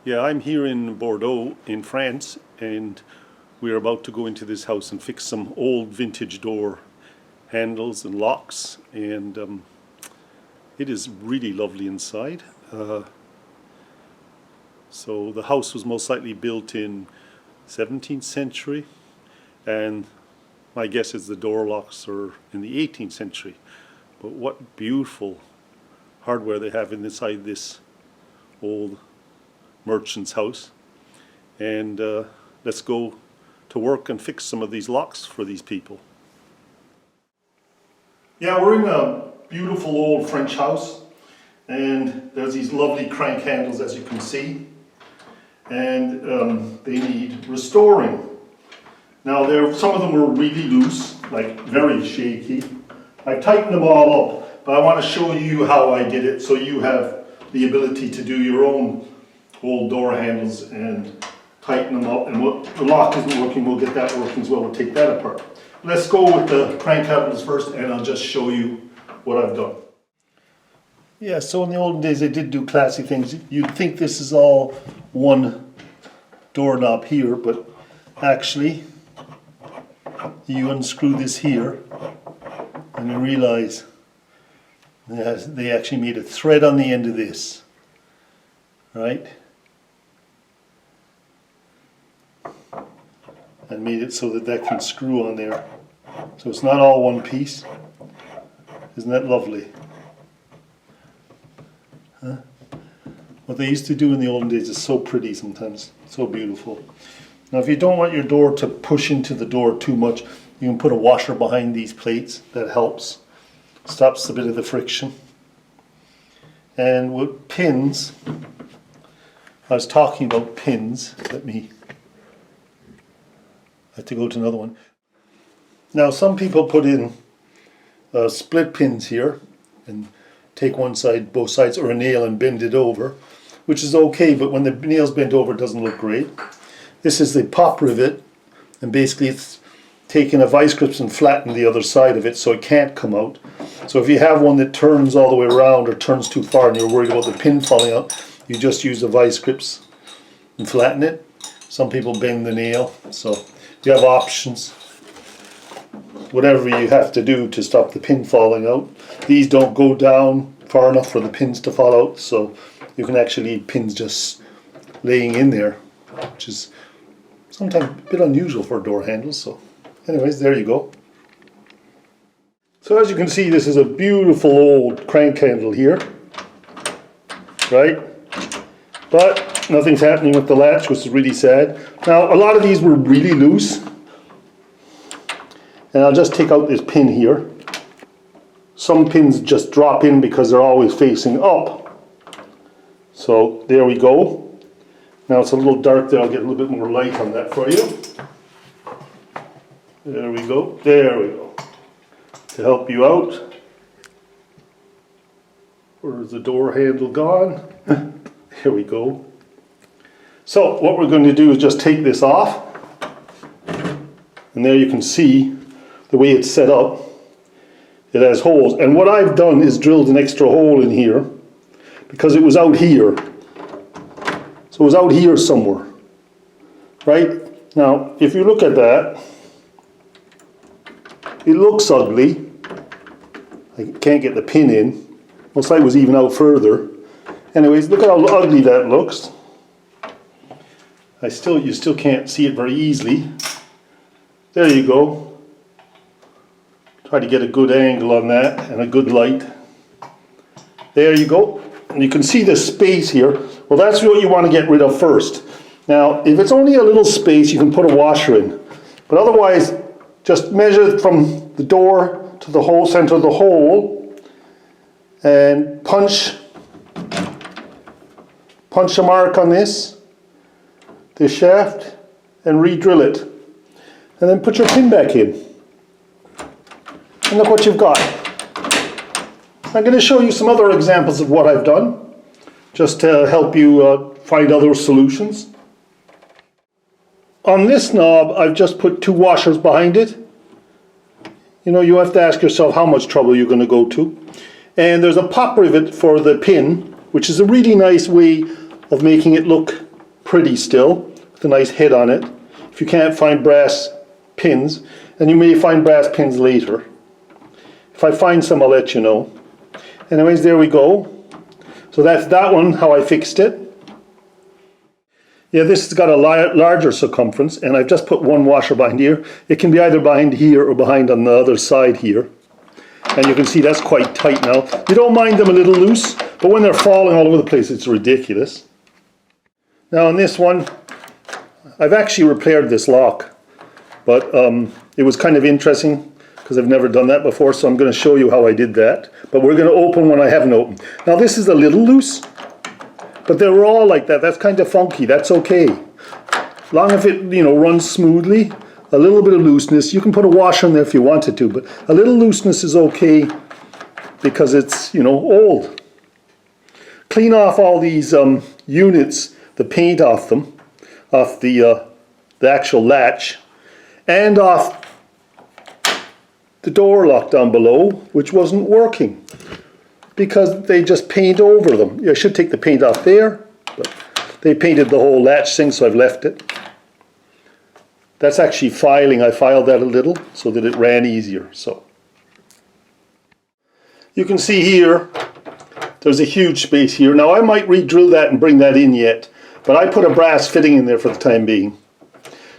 Yeah, I'm here in Bordeaux in France, and we're about to go into this house and fix some old vintage door handles and locks, and it is really lovely inside. So the house was most likely built in 17th century, and my guess is the door locks are in the 18th century. But what beautiful hardware they have inside this old merchant's house. And let's go to work and fix some of these locks for these people. Yeah, we're in a beautiful old French house, and there's these lovely crank handles, as you can see, and they need restoring. Now some of them were really loose, like very shaky. I tightened them all up, but I want to show you how I did it so you have the ability to do your own old door handles and tighten them up. And what the lock isn't working, we'll get that working as well. We'll take that apart. Let's go with the crank handles first, and I'll just show you what I've done. Yeah, so in the olden days they did do classy things. You'd think this is all one doorknob here, but actually you unscrew this here and you realize they actually made a thread on the end of this, right? And made it so that that can screw on there. So it's not all one piece. Isn't that lovely? Huh? What they used to do in the olden days is so pretty sometimes, so beautiful. Now if you don't want your door to push into the door too much, you can put a washer behind these plates. That helps. Stops a bit of the friction. And with pins, I was talking about pins. I have to go to another one. Now some people put in split pins here and take one side, both sides, or a nail and bend it over, which is okay, but when the nail's bent over it doesn't look great. This is the pop rivet, and basically it's taken a vice grips and flattened the other side of it so it can't come out. So if you have one that turns all the way around or turns too far and you're worried about the pin falling out, you just use the vice grips and flatten it. Some people bend the nail, so you have options. Whatever you have to do to stop the pin falling out. These don't go down far enough for the pins to fall out, so you can actually leave pins just laying in there, which is sometimes a bit unusual for door handles. So anyways, there you go. So as you can see, this is a beautiful old crank handle here, right? But nothing's happening with the latch, which is really sad. Now a lot of these were really loose, and I'll just take out this pin here. Some pins just drop in because they're always facing up. So there we go. Now it's a little dark there, I'll get a little bit more light on that for you. There we go, there we go. To help you out. Where's the door handle gone? Here we go. So what we're going to do is just take this off. And there you can see the way it's set up. It has holes. And what I've done is drilled an extra hole in here because it was out here. So it was out here somewhere. Right? Now, if you look at that, it looks ugly. I can't get the pin in. Looks like it was even out further. Anyways, look at how ugly that looks. You still can't see it very easily. There you go. Try to get a good angle on that and a good light. There you go. And you can see the space here. Well, that's what you want to get rid of first. Now, if it's only a little space, you can put a washer in. But otherwise, just measure from the door to the whole center of the hole and punch a mark on this shaft, and re-drill it. And then put your pin back in. And look what you've got. I'm going to show you some other examples of what I've done, just to help you find other solutions. On this knob, I've just put 2 washers behind it. You know, you have to ask yourself how much trouble you're going to go to. And there's a pop rivet for the pin, which is a really nice way of making it look pretty still, with a nice head on it. If you can't find brass pins, and you may find brass pins later. If I find some, I'll let you know. Anyways, there we go. So that's that one, how I fixed it. Yeah, this has got a larger circumference, and I've just put one washer behind here. It can be either behind here or behind on the other side here. And you can see that's quite tight now. You don't mind them a little loose, but when they're falling all over the place, it's ridiculous. Now on this one, I've actually repaired this lock, but it was kind of interesting because I've never done that before, so I'm going to show you how I did that. But we're going to open one I haven't opened. Now this is a little loose, but they were all like that. That's kind of funky. That's okay. Long as it, runs smoothly. A little bit of looseness. You can put a washer in there if you wanted to, but a little looseness is okay because it's, old. Clean off all these units, the paint off them, off the actual latch, and off the door lock down below, which wasn't working because they just paint over them. I should take the paint off there, but they painted the whole latch thing, so I've left it. That's actually filing. I filed that a little so that it ran easier. So you can see here, there's a huge space here. Now I might re-drill that and bring that in yet, but I put a brass fitting in there for the time being.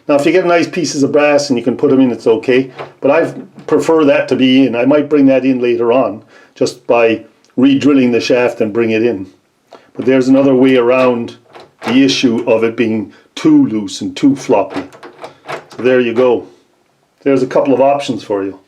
Now if you get nice pieces of brass and you can put them in, it's okay, but I prefer that to be in. I might bring that in later on just by re-drilling the shaft and bring it in. But there's another way around the issue of it being too loose and too floppy. So there you go. There's a couple of options for you.